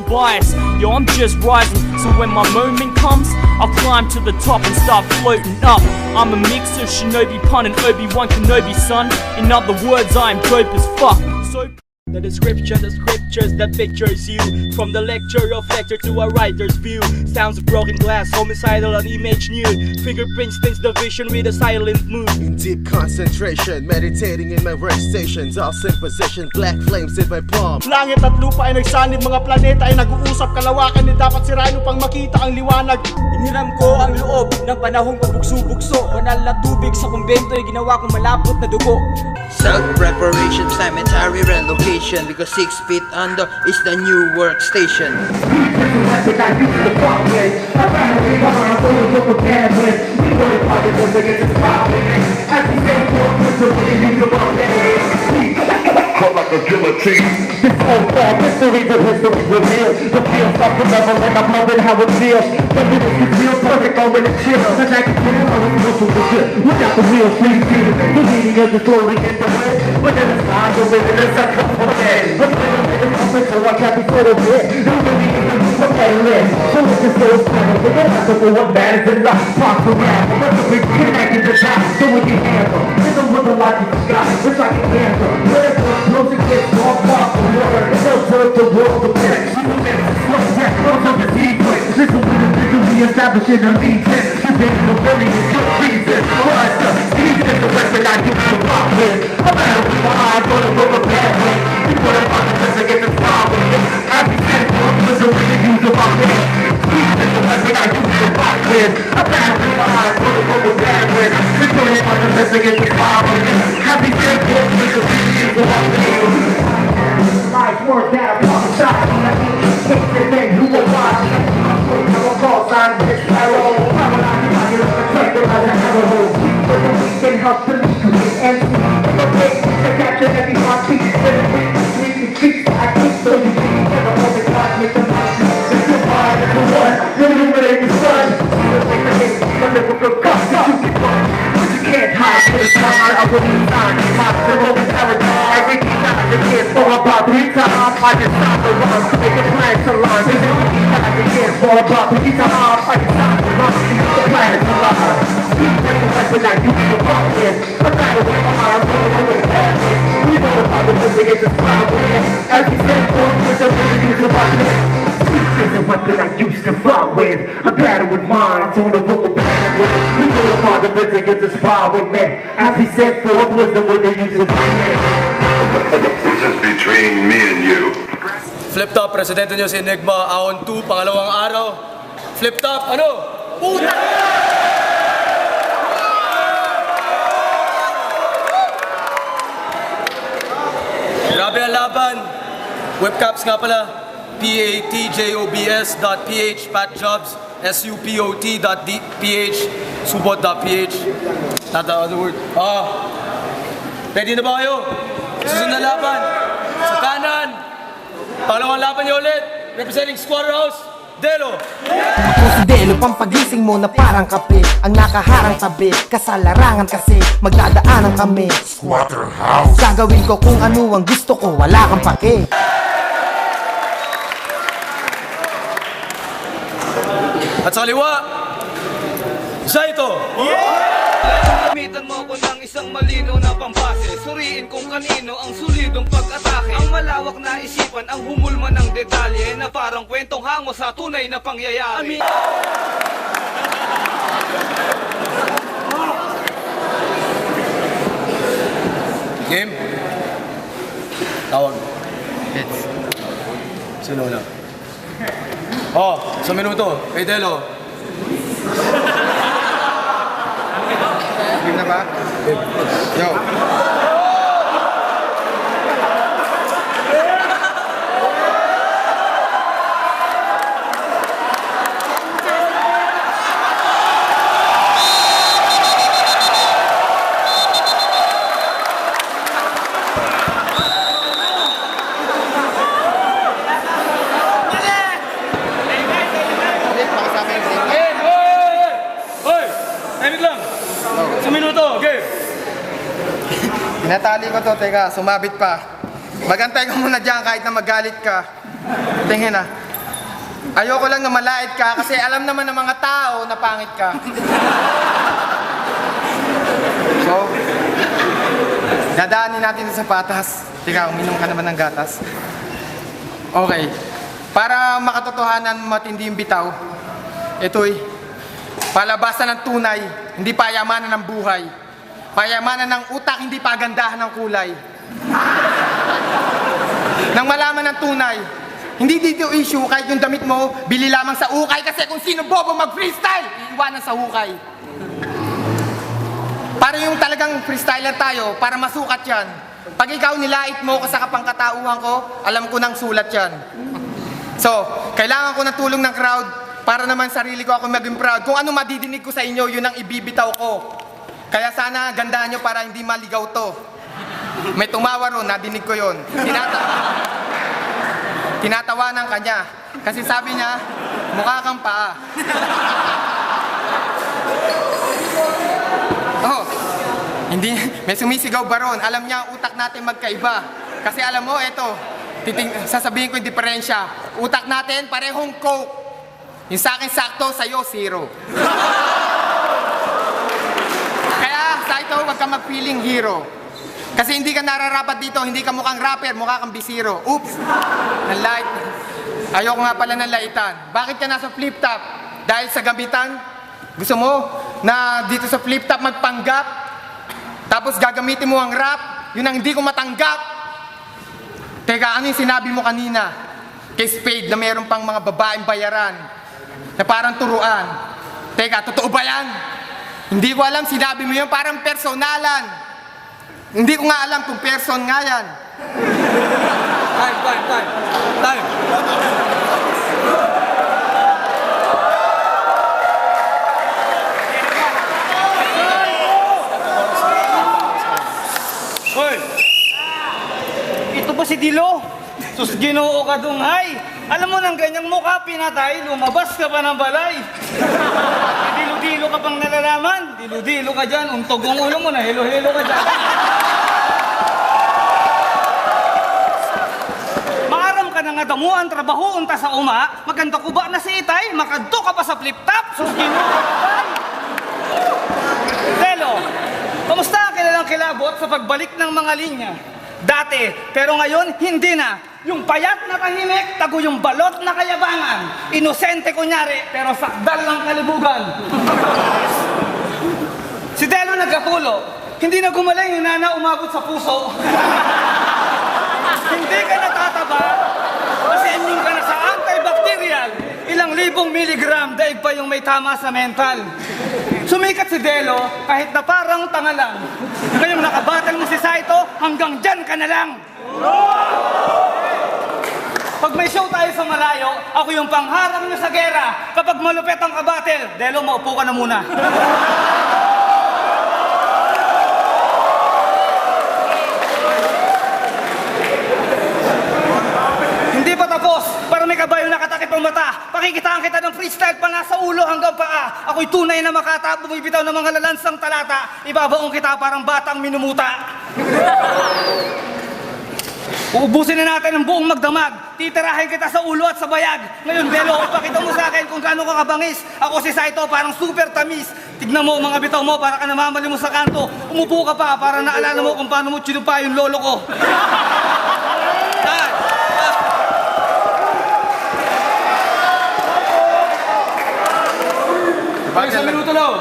bias. Yo, I'm just rising, so when my moment comes, I'll climb to the top and start floating up. I'm a mix of Shinobi Pun and Obi-Wan Kenobi, son. In other words, I am dope as fuck. So the description, the scriptures that pictures you. From the lecture of lecture to a writer's view. Sounds of broken glass, homicidal and image nude. Fingerprints tints the vision with a silent mood. In deep concentration, meditating in my workstations. All in position, black flames in my palm. Langit at lupa ay nagsanib, mga planeta ay nag-uusap. Kalawakan na dapat sirain upang makita ang liwanag. Iniram ko ang loob ng panahong pabugso-bugso. Banal na tubig sa kumbento ay ginawa kong malapot na dugo. Self-preparation, cemetery relocation, because 6 feet under is the new workstation. Like a guillotine. This whole fact, mysteries of history revealed. The feel stuff to level and I'm loving how it feels. Something that feels perfect when it's chill. Such I can feel how it's supposed to good. Without the real free feel. The meaning of the story in the way. But then it's not the way that it's a couple of days. But then it's open so I can't be put a bit. The meaning is the book that it is. So it's just so simple. But then I don't know what matters in life. Talk to man. But the big connected to God. So we can handle. This is what the logic is got. It's like an answer. But it's close against all parts of water. It's no turn to world of men. Slow down, close up the sequence. This is what individually establishing a legion. You think the bully is good reason. What's the season? The weapon I use to rock with. I'm out of my eyes, gonna go a bad way. You put it on the best against the problem. Every single was a way to use the rock with. Season, the weapon I use to rock with. I'm out of my eyes, gonna go a bad way. You put it on the best against the problem. Every single was a way to use the rock with. Life work that I'm talking shot. Take the thing, who will watch? I'm gonna call sign this arrow. I'm gonna protect them as I never hold. But the weekend helps to lead to the end. The way to capture every heartbeat. When the week between the streets, I keep so you see. Never hold the clock, make them watch. It's the fire, it's the one. Illuminate the sun. The way to hit, the lyrical gun. You can run, but you can't hide. For the time, I wouldn't sign. My road is paradigm. Every time the kids for about 3 times. I just stop the run, make a plan to learn. Every time the kids for about 3 times. I just stop the run, make a plan to learn. That's the weapon I use to rock with. I'm not away from my road, I'm with it. We know about the music, it's a problem. Every single with the music, it's a problem. This is the weapon I used to rock with. I battle with minds on the book of battle with. We know about the music, it's a problem. As he said, forth wisdom with the use of This is between me and you. Flip top, presidente nyo si Enigma, Ahon 2, pangalawang araw. Flip top, ano? Puta! Grabe ang laban. Webcaps nga pala. patjobs.ph, patjobs, supot.ph, supot.ph. Not the other word. Ready na ba kayo? Susunod na laban. Sa kanan. Pangalawang laban niyo ulit. Representing Squatter House, Delo. Ako si Delo, pampagising mo na parang kape. Ang nakaharang tabi, kasalarangan kasi magdadaanan kami. Squatter House. Gagawin ko kung ano ang gusto ko, wala kang pake. At sa kaliwa, Zaito. Gamitan mo ko ng isang malino na pambase. Suriin kung kanino ang solidong pag-atake. Ang malawak na isipan, ang humulma ng detalye na parang kwentong hango sa tunay na pangyayari. Game? Tawag. Hits. Sino na? Sa minuto. Hey, Delo. Game na ba? Yo. Tinatali ko to, teka, sumabit pa. Magantay ka muna dyan kahit na magalit ka. Tingin na. Ayoko lang na malait ka kasi alam naman ng mga tao na pangit ka. So, dadaanin natin sa patas. Teka, uminom ka naman ng gatas. Okay. Para makatotohanan matindi yung bitaw, ito'y palabasan ng tunay, hindi payamanan ng buhay. Payamanan ng utak, hindi pagandahan ng kulay. Nang malaman ng tunay, hindi dito issue kahit yung damit mo, bili lamang sa ukay kasi kung sino bobo mag-freestyle, iiwanan sa hukay. Para yung talagang freestyler tayo, para masukat yan. Pag ikaw nilait mo sa kapangkatauhan ko, alam ko nang sulat yan. So, kailangan ko ng tulong ng crowd para naman sarili ko ako maging proud. Kung ano madidinig ko sa inyo, yun ang ibibitaw ko. Kaya sana gandahan nyo para hindi maligaw to. May tumawa ron, nadinig ko yun. Tinatawanan ka niya. Kasi sabi niya, mukha kang paa. Oh, hindi, may sumisigaw ba ron? Alam niya, utak natin magkaiba. Kasi alam mo, eto, sasabihin ko yung diferensya. Utak natin, parehong Coke. Yung sa akin sakto, sa'yo, zero. Kaya, sa ito, huwag ka mag-feeling hero. Kasi hindi ka nararapat dito, hindi ka mukhang rapper, mukha kang bisiro. Oops! Nanlight. Ayoko nga pala ng laitan. Bakit ka nasa flip-top? Dahil sa gamitan? Gusto mo na dito sa flip-top magpanggap? Tapos gagamitin mo ang rap? Yun ang hindi ko matanggap. Teka, ano yung sinabi mo kanina? Kay Spade na mayroon pang mga babaeng bayaran na parang turuan. Teka, totoo ba yan? Hindi ko alam, sinabi mo yun parang personalan. Hindi ko nga alam kung person nga yan. Time. Hoy! Ito ba si Dilo? Sus, Ginoo ka dunghay! Alam mo nang ganyang mukha pinatay, lumabas ka pa ng balay. Dilo-dilo ka pang nalalaman. Dilo-dilo ka dyan. Untog ang ulo mo na, hilo-hilo ka dyan. Maaram ka na nga damuan, trabaho, unta sa uma. Maganda ko ba na si Itay? Makadto ka pa sa flip-top. Sus, Ginoo ka ba? Delo, kamusta ang kilalang kilabot sa pagbalik ng mga linya? Dati, pero ngayon, hindi na. Yung payat na tahimik, tago yung balot na kayabangan. Inosente kunyari, pero sakdal ng kalibugan. Si Delo nagkapulo, hindi na gumaling yung nana umabot sa puso. Hindi ka natataba, kasi immune ka na sa antibacterial. Ilang libong miligram, daig pa yung may tama sa mental. Sumikat si Delo, kahit na parang tanga lang. Ngayong nakabattle mo si Saito, hanggang dyan ka na lang. Pag may show tayo sa malayo, ako yung pangharang nyo sa gera. Kapag malupet ang kabatel, Delo, maupo ka na muna. Hindi pa tapos, para may kabayo nakatakip ang mata. Pakikitaan kita ng freestyle pa nga sa ulo hanggang paa. Ako'y tunay na makata, bumibitaw ng mga lalansang talata. Ibabaong kita parang batang minumuta. Uubusin na natin ang buong magdamag. Titirahin kita sa ulo at sa bayag. Ngayon, Delo, ipakita mo sa akin kung gaano ka kabangis. Ako si Saito, parang super tamis. Tignan mo mga bitaw mo, para ka namamali mo sa kanto. Umupo ka pa para naalala mo kung paano mo chinupa yung lolo ko. Isang minuto lang.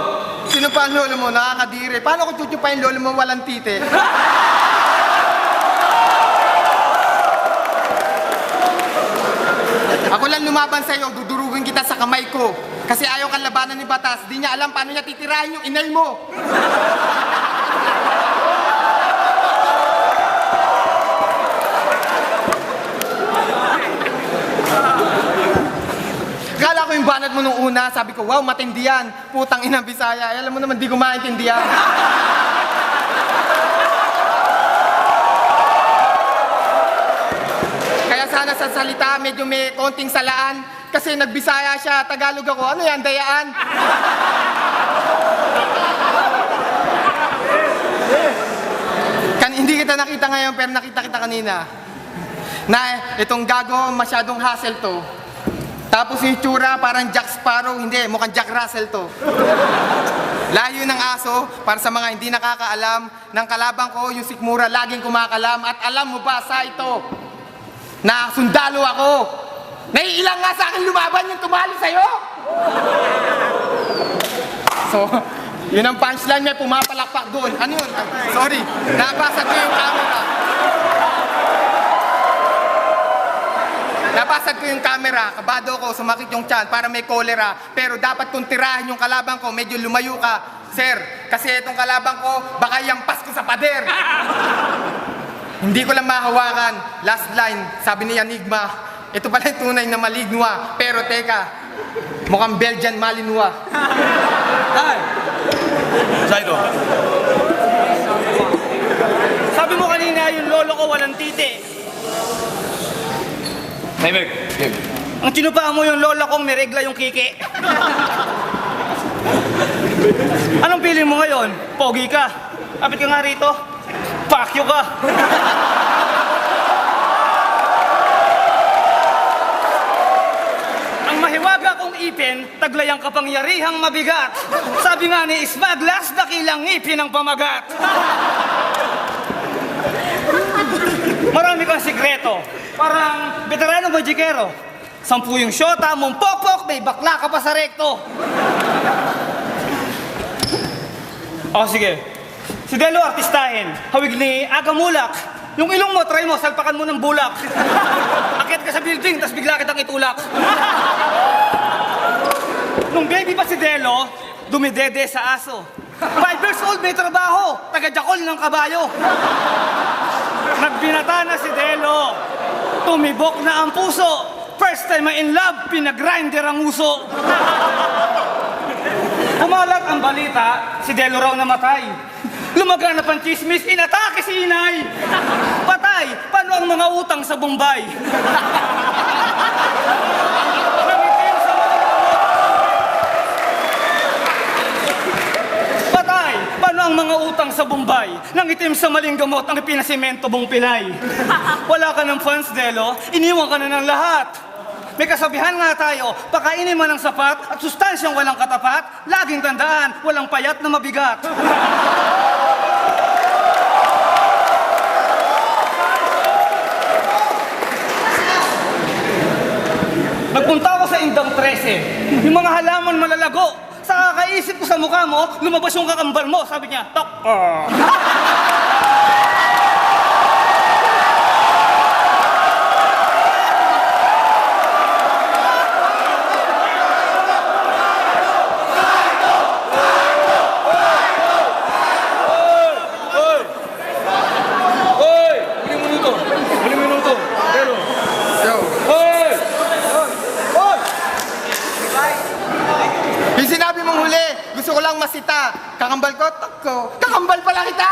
Sino pa ang lolo mo? Nakakadiri. Paano kung chuchupa yung lolo mo walang tite? Ako lang lumaban sa'yo, dudurugin kita sa kamay ko. Kasi ayaw kang labanan ni Batas, di niya alam paano niya titirahin yung inay mo. Kala ko yung banat mo nung una, sabi ko, wow, matindi yan. Putang inang Bisaya. Alam mo naman, di ko maintindihan. Kaya sana sa salita, medyo may konting salaan. Kasi nagbisaya siya, Tagalog ako. Ano yan, dayaan? Hindi kita nakita ngayon, pero nakita kita kanina. Na itong gago, masyadong hassle to. Tapos yung itsura, parang Jack Sparrow. Hindi, mukhang Jack Russell to. Layo ng aso, para sa mga hindi nakakaalam, ng kalaban ko, yung sikmura, laging kumakalam. At alam mo ba, Saito, na sundalo ako. Naiilang nga sa akin lumaban yung tumalo sa'yo. So, yun ang punchline, may pumapalakpak doon. Ano yun? Sorry, nabasag ko yung camera. Nabasag ko yung camera, kabado ko, sumakit yung tiyan para may cholera. Pero dapat kung tirahin yung kalaban ko, medyo lumayo ka. Sir, kasi itong kalaban ko, baka yampas ko sa pader. Hindi ko lang mahawakan. Last line, sabi ni Enigma, ito pala yung tunay na maligwa. Pero teka, mukhang Belgian Malinois. Ay! Saito. Sabi mo kanina yung lolo ko walang titi. Naimek. Ang tinupaan mo yung lola kong may regla yung kiki. Anong feeling mo ngayon? Pogi ka. Kapit ka nga rito. Pakyo ka. Ang mahiwaga kong ipin, taglay ang kapangyarihang mabigat. Sabi nga ni Ismaglas, dakilang ngipin ang pamagat. Marami kang sikreto. Parang veterano magikero. 10 yung syota, mong pokpok, may bakla ka pa sa rekto. O sige. Si Delo artistahin. Hawig ni Aga Mulak. Yung ilong mo, try mo, salpakan mo ng bulak. Akyat ka sa building, tas bigla kitang itulak. Nung baby pa si Delo, dumidede sa aso. 5 years old, may trabaho. Taga-jakol ng kabayo. Nagbinata na si Delo. Tumibok na ang puso. First time in love, pinag-grinder ang uso. Kumalat ang balita, si Delo raw namatay. Lumaganap ang chismis, inatake si inay. Patay, paano ang mga utang sa Bombay? Patay, paano ang mga utang sa Bombay? Nangitim sa maling gamot ang ipinasimento mong pilay. Wala ka ng fans, Delo, iniwan ka na ng lahat. May kasabihan nga tayo, pakainin man ng sapat at sustansyang walang katapat, laging tandaan, walang payat na mabigat. Nagpunta ako sa Indang 13, yung mga halaman malalago. Sa kakaisip ko sa mukha mo, lumabas yung kakambal mo. Sabi niya, tok. Yung sinabi mong huli, gusto ko lang masita. Kakambal ko, tok ko. Kakambal pala kita!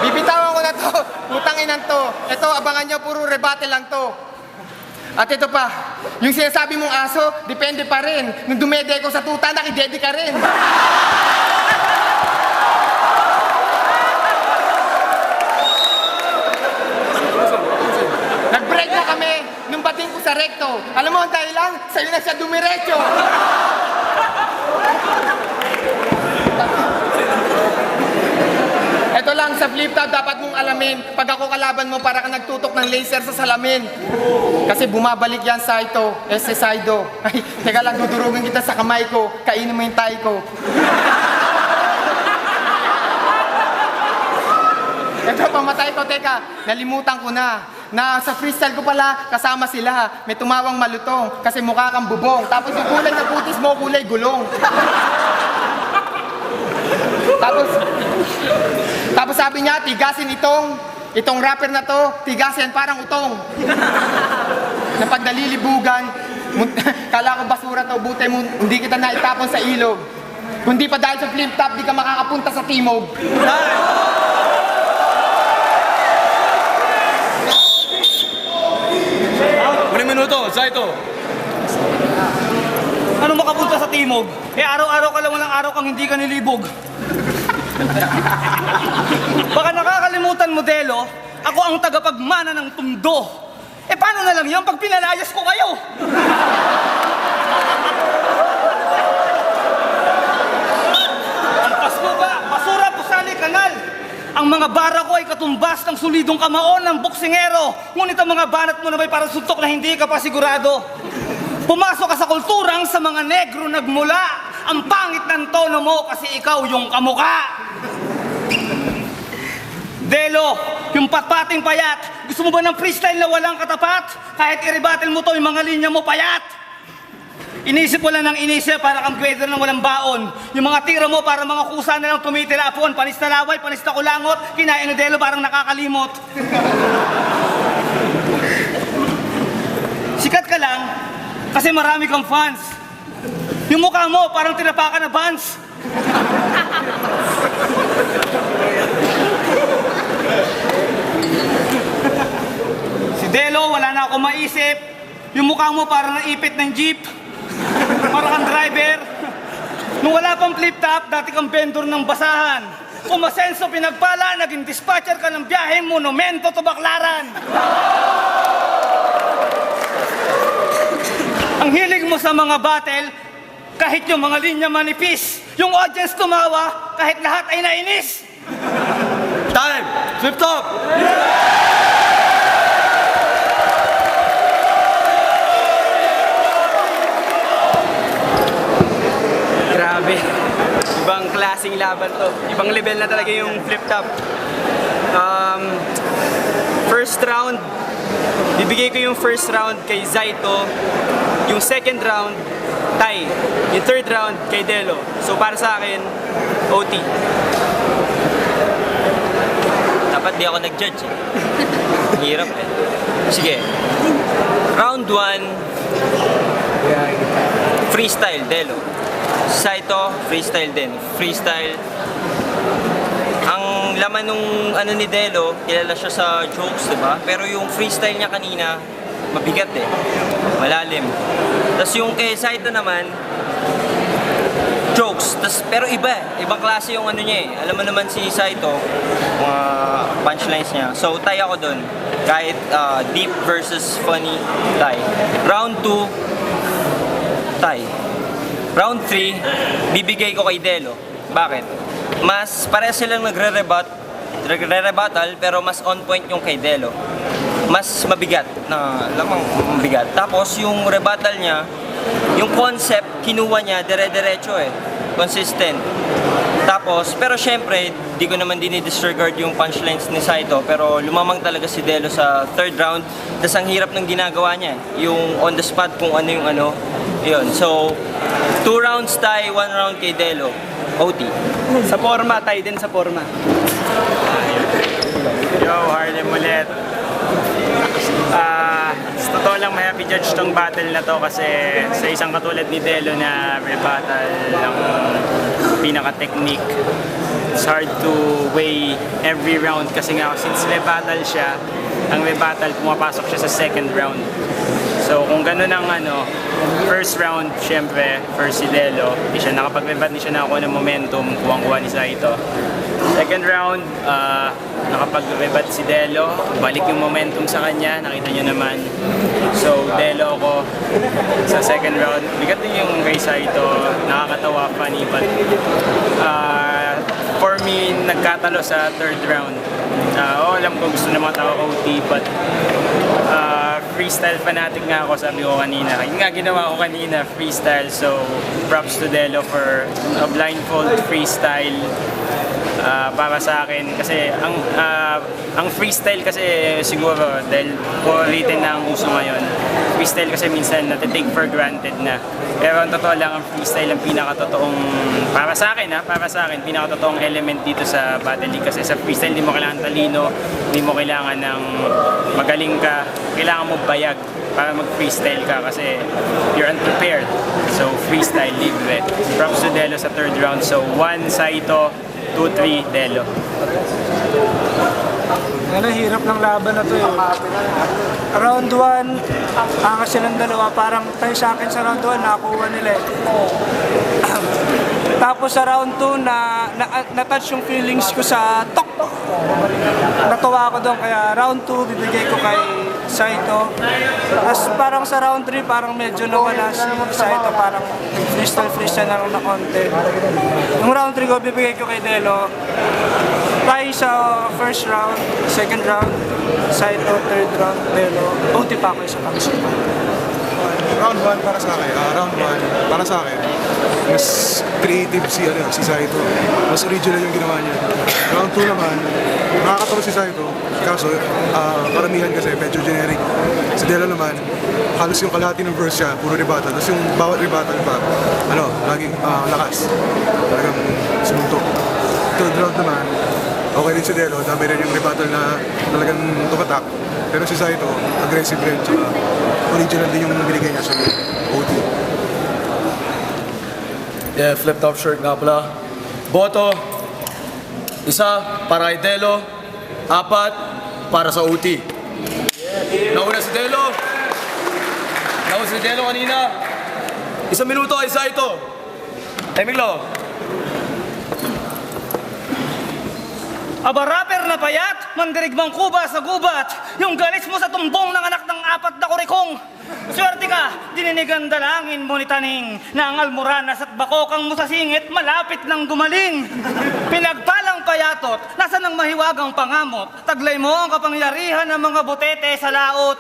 Bibitawan ko na to. Putang inan to. Ito, abangan nyo, puro rebate lang to. At ito pa, yung sinasabi mong aso, depende pa rin. Nung dumede ko sa tuta, nakidede ka rin. Nag-break na kami nung bating ko sa recto. Alam mo ang dahilan? Sa'yo na siya dumiretso. Ito lang, sa flip top, dapat mong alamin, pag ako kalaban mo, para ka nagtutok ng laser sa salamin. Kasi bumabalik yan, Saito. Ese Saido. Ay, teka lang, dudurugin kita sa kamay ko. Kainin mo yung tayo ko. Ito, pamatay ko, teka. Nalimutan ko na. Na sa freestyle ko pala, kasama sila. May tumawang malutong, kasi mukha kang bubong. Tapos yung kulay na putis mo, kulay gulong. Tapos sabi niya, tigasin itong rapper na to, tigasin parang utong. Na pag nalilibugan, kala ko basura to, buti mo, hindi kita naitapon sa ilog. Kundi pa dahil sa flip top, di ka makakapunta sa timog. to, Saito. Ano makapunta sa timog? Eh araw-araw ka lang walang araw kang hindi ka nilibog. Baka nakakalimutan mo, Delo, ako ang tagapagmana ng tundo. Eh paano na lang yun pag pinalayas ko kayo? Ang Pasko ba? Basura po sali kanal. Ang mga bara ko ay katumbas ng solidong kamaon ng boksingero. Ngunit ang mga banat mo na may parang suntok na hindi ka pa sigurado. Pumasok ka sa kulturang sa mga negro nagmula. Ang pangit ng tono mo kasi ikaw yung kamuka. Delo, yung patpating payat, gusto mo ba ng freestyle na walang katapat? Kahit i-rebattle mo to, yung mga linya mo payat. Inisip ko lang ng inisip para kang kwedro ng walang baon. Yung mga tira mo para mga kusa na lang tumitilapon. Panis na laway, panis na kulangot, kinain ni Delo parang nakakalimot. Sikat ka lang kasi marami kang fans. Yung mukha mo parang tinapakan na buns. Si Delo, wala na akong maisip. Yung mukha mo parang naipit ng jeep. Parang kang driver. Nung wala pang flip-top, dati kang vendor ng basahan. Umasenso pinagpala, naging dispatcher ka ng biyaheng monumento to Baclaran. Ang hilig mo sa mga battle, kahit yung mga linya manipis. Yung audience tumawa, kahit lahat ay nainis. Time! Flip-top! Grabe. Ibang klaseng laban to. Ibang level na talaga yung flip-top. First round, bibigay ko yung first round kay Zaito. Yung second round, tie. Yung third round, kay Delo. So para sa akin, OT. Dapat di ako nag-judge eh. Hirap eh. Sige. Round 1, freestyle, Delo. Saito, freestyle din. Freestyle. Ang laman nung ano ni Delo, kilala siya sa jokes, diba? Pero yung freestyle niya kanina, mabigat eh. Malalim. Tapos yung kay Saito naman, jokes. Pero iba eh. Ibang klase yung ano niya eh. Alam mo naman si Saito, mga punchlines niya. So, tie ako dun. Kahit deep versus funny, tie. Round 2, tie. Round 3, bibigay ko kay Delo. Bakit? Mas pareha silang nagre-rebuttal pero mas on point yung kay Delo. Mas mabigat na lamang mabigat. Tapos yung rebuttal niya, yung concept kinuha niya dire-diretso eh. Consistent. Tapos, pero syempre, di ko naman dinidisregard yung punchlines ni Saito, pero lumamang talaga si Delo sa third round. Tapos ang hirap ng ginagawa niya, yung on the spot kung ano yung ano. Yun. So, 2 rounds tie, 1 round kay Delo. OT. Sa forma, tie din sa forma. Yo, Harlem ulit. Sa totoo lang, may happy judge tong battle na to kasi sa isang katulad ni Delo na rebuttal ng pinaka-technique, it's hard to weigh every round kasi nga since rebuttal siya, ang rebuttal pumapasok siya sa second round. So kung gano'n ang first round, syempre, first si Delo, di siya nakapag-rebut, di siya nakakuha ng momentum, kuwang-kuha ni Saito. Second round, nakapag-rebut si Delo, balik yung momentum sa kanya, nakita nyo naman. So Delo ako sa second round, bigat din yung kay Saito, nakakatawa, funny, but for me, nagkatalo sa third round. Alam ko gusto na mga tao OT, but freestyle fanatic nga ako, sabi ko kanina. Yun nga ginawa ko kanina, freestyle. So, props to Delo for a blindfold freestyle para sa akin. Kasi ang freestyle kasi siguro, dahil written na ang uso ngayon, freestyle kasi minsan natitake for granted na. Pero ang totoo lang, ang freestyle ang pinakatotoong, para sa akin, pinakatotoong element dito sa Battle League. Kasi sa freestyle, hindi mo kailangan talino, hindi mo kailangan ng magaling ka, kailangan mo bayag para mag-freestyle ka kasi you're unprepared. So, freestyle, libre. Props to Delo sa third round. So, 1 Saito, 2-3 Delo. Hirap ng laban na to eh. Round 1, angas silang dalawa. Parang tayo sa akin sa round 1, nakakuha nila eh. Tapos sa round 2, na-touch yung feelings ko sa tok. Natuwa ako doon, kaya round 2, bibigay ko kay Saito. Tapos parang sa round 3, parang medyo nawala si Saito. Parang freestyle na lang na konti. Yung round 3 ko, bibigay ko kay Delo. Tayo sa first round, second round, Saito, third round, Delo. OT pa ako sa pag-isipan. Round 1 para sa akin. Round 1 para sa akin. Mas creative si Saito. Mas original yung ginawa niya. Round 2 naman, nakakatawa si Saito. Kaso, karamihan kasi medyo generic. Si Delo naman, halos yung kalahati ng verse siya, puro rebuttal. Tapos yung bawat rebuttal pa, laging lakas. Talagang sumuntok. Third round naman, okay rin si Delo, dami rin yung rebuttal na talagang tumatak. Pero si Saito, aggressive rin, tsaka original din yung binigay niya sa OT. Yeah, flip top shirt nga pala. Boto, 1 para kay Delo, 4 para sa OT. Nauna si Delo. Nauna si Delo kanina. 1 minuto kay Saito. Emiglo. Aba rapper na payat, mandirigmang kuba sa gubat. Yung galis mo sa tumbong ng anak ng 4 na kurikong. Swerte ka, dininigan dalangin mo ni Taning na ang almoranas at bakokang mo sa singit malapit nang gumaling. Pinagpalang payatot, nasa nang mahiwagang pangamot. Taglay mo ang kapangyarihan ng mga butete sa laot.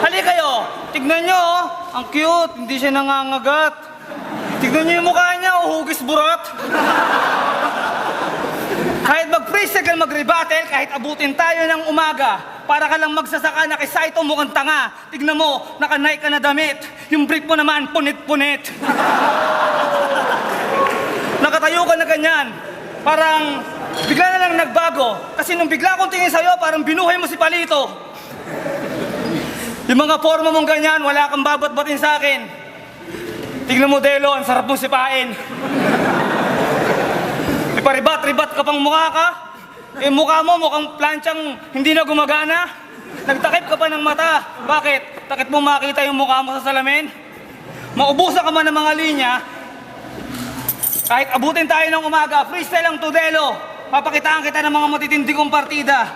Hali kayo, tignan nyo, ang cute, hindi siya nangangagat. Tignan nyo yung mukha niya, uhugis burat. Kahit mag-freestyle, mag-rebuttal, kahit abutin tayo ng umaga, para ka lang magsasaka na kay Saito mukhang tanga. Tignan mo, naka-Nike ka na damit. Yung brief mo naman, punit-punit. Nakatayo ka na ganyan. Parang bigla na lang nagbago. Kasi nung bigla akong tingin sa'yo, parang binuhay mo si Palito. Yung mga forma mong ganyan, wala kang babat-batin sa akin. Tignan mo, Delo, ang sarap mong sipain. Paribat-ribat ka pang mukha ka. Mukha mo mukhang planchang hindi na gumagana. Nagtakip ka pa ng mata. Bakit? Takip mo makita yung mukha mo sa salamin? Maubusan ka man ng mga linya. Kahit abutin tayo ng umaga, freestyle lang to, Delo. Papakitaan kita ng mga matitindi kong partida.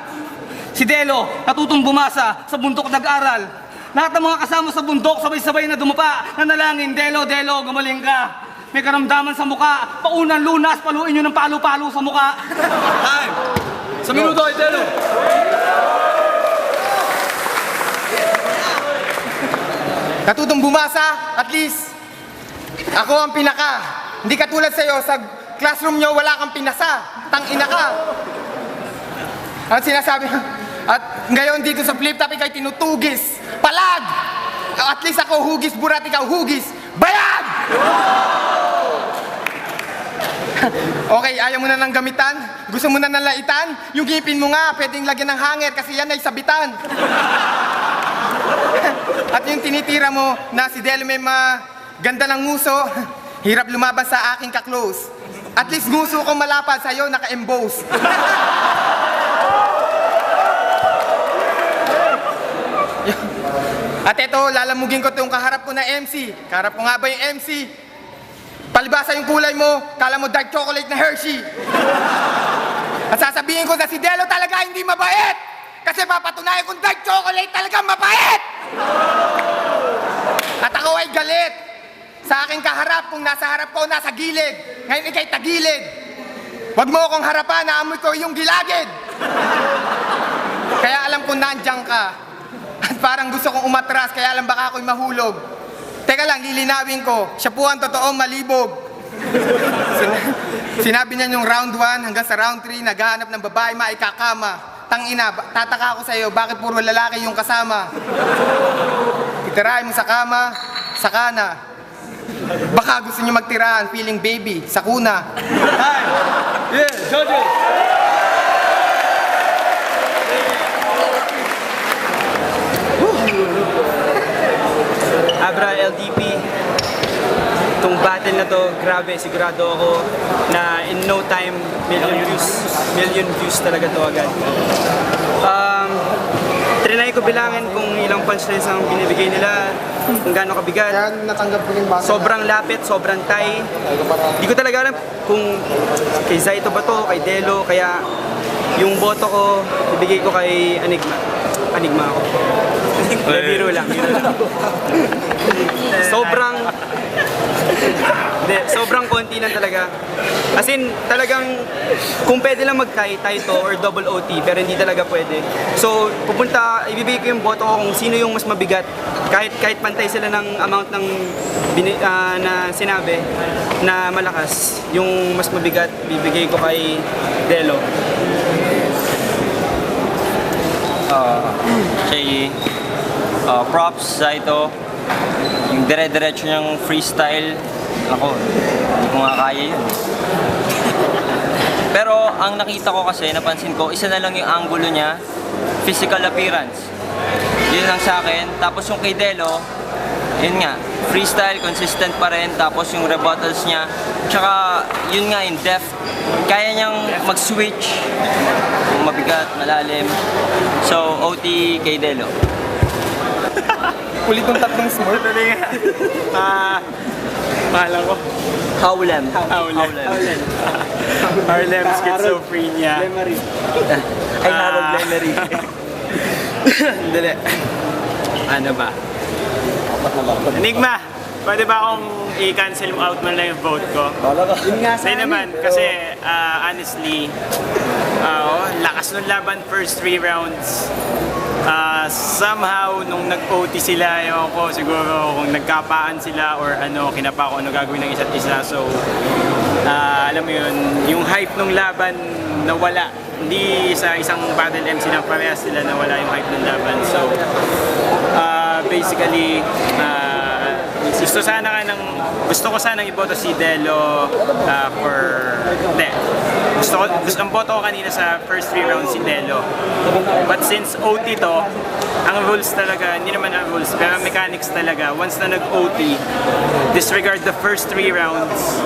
Si Delo, natutong bumasa sa bundok nag-aral. Lahat ng mga kasama sa bundok, sabay-sabay na dumapa. Nanalangin, Delo, Delo, gumaling ka. May karamdaman sa muka, paunang lunas, paluin nyo ng palo-palo sa muka. Time! Sa minuto ay Delo. Natutong bumasa, at least ako ang pinaka. Hindi katulad sa'yo, sa classroom nyo wala kang pinasa. Tangina ka. At sinasabi, at ngayon dito sa flip top ikay tinutugis. Palag! At least ako hugis burat, ikaw hugis. Bayag! Okay, ayaw mo na ng gamitan? Gusto mo na ng laitan? Yung ngipin mo nga, pwedeng lagyan ng hanger kasi yan ay sabitan. At yung tinitira mo na si Delo may ganda ng nguso, hirap lumaban sa aking ka-close. At least nguso ko malapad sa'yo, naka-emboss. At ito, lalamugin ko itong kaharap ko na MC. Kaharap ko nga ba yung MC? Palibasa yung kulay mo, kala mo dark chocolate na Hershey. At sasabihin ko na si Delo talaga hindi mabait. Kasi papatunayan kong dark chocolate talaga mabait. At ako ay galit. Sa aking kaharap, kung nasa harap ko, nasa gilid. Ngayon ikay tagilid. Huwag mo akong harapan, naamoy ko yung gilagid. Kaya alam ko nandiyan ka. At parang gusto kong umatras, kaya alam baka ako'y mahulog. Teka lang, lilinawin ko, siya po ang totoong malibog. Sinabi niya yung round 1 hanggang sa round 3, naghahanap ng babae maikakama. Tangina, tataka ako sa'yo, bakit puro lalaki yung kasama? Itirahin mo sa kama, saka na. Baka gusto niyo magtirahan, feeling baby, sa kuna. Hi! Yeah, judges! Abra LDP. Itong battle na to, grabe, sigurado ako na in no time, million views talaga to agad. Trinay ko bilangin kung ilang punchlines ang binibigay nila, kung gaano kabigat. Sobrang lapit, sobrang tay. Hindi ko talaga alam kung kay Zaito ba to, kay Delo, kaya yung boto ko, ibigay ko kay Enigma. Enigma ako. Biro lang. Sobrang konti lang talaga. As in, talagang kung pwede lang mag-tie to or double OT, pero hindi talaga pwede. So, ibibigay ko yung boto ko kung sino yung mas mabigat. Kahit pantay sila ng amount ng na sinabi na malakas, yung mas mabigat, bibigay ko kay Delo. Props Zaito, yung dire-diretso niyang freestyle, ako, hindi ko nga kaya yun. Pero ang nakita ko kasi, napansin ko, isa na lang yung angulo niya, physical appearance. Yun lang sa akin. Tapos yung kay Delo, yun nga, freestyle, consistent pa rin. Tapos yung rebuttals niya, tsaka yun nga, in depth, kaya niyang mag-switch, mabigat, malalim. So, OT kay Delo. Ulit yung tatlong smart. Mahal ko. Howlem. Harlem Schizophrenia. Ay, Harold Lemery. Dali. Ano ba? Enigma, pwede ba akong i-cancel out man lang yung vote ko? Kasi naman, kasi honestly, lakas ng laban first 3 rounds. Somehow, nung nag-OT sila, ewan ko, siguro kung nagkapaan sila or ano, kinapa ko ano gagawin ng isa't isa. So, alam mo yun, yung hype ng laban nawala. Hindi sa isang battle MC na parehas sila nawala yung hype ng laban. So, basically, gusto ko sanang iboto si Delo ang boto ko kanina sa first 3 rounds si Delo. But since OT to, ang rules talaga, hindi naman ang rules, pero mechanics talaga, once na nag-OT, disregard the first 3 rounds,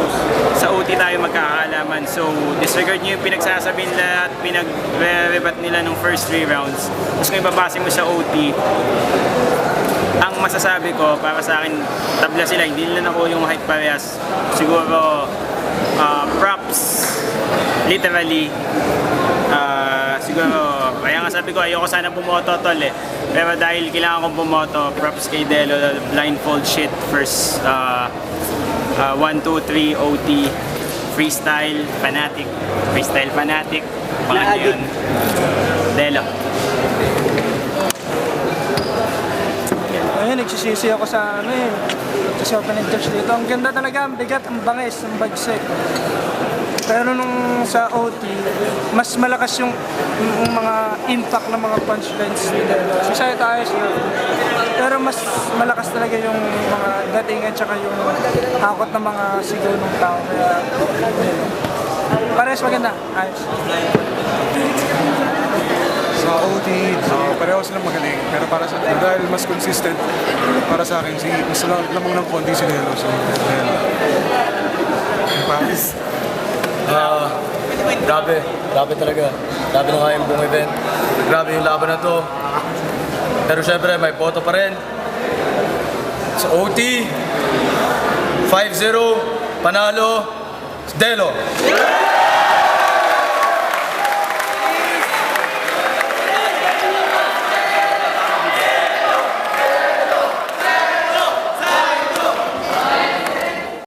sa OT tayo magkakaalaman. So, disregard nyo yung pinagsasabi nila at pinag-rebat nila nung first 3 rounds. Tapos kung ibabase mo sa OT, ang masasabi ko, para sa akin, tabla sila, hindi nila nakuha yung hype parehas. Siguro, props, literally, siguro, kaya nga sabi ko, ayoko sana bumoto tol eh. Pero dahil kailangan kong bumoto, props kay Delo, blindfold shit, first 1, 2, 3, OT, freestyle fanatic, pangalan yun, Delo. Ayun, nagsisisi ako sa sa opening judge dito. Ang ganda talaga, ang bigat, ang bangis, ang bagsik. Pero nung sa OT, mas malakas yung mga impact ng mga punchlines nila. Sisaya tayo siya. Pero mas malakas talaga yung mga datingan tsaka yung hakot ng mga sigaw ng tao. Kaya, parehas maganda. Ayos. Sa OT, pareho silang magaling. Pero para sa dahil mas consistent, para sa akin, mas lamang ng konti si Delo. So, Paris. Grabe talaga. Grabe na nga yung buong event. Grabe yung laban na to. Pero syempre, may boto pa rin. Sa OT, 5-0, panalo, Delo.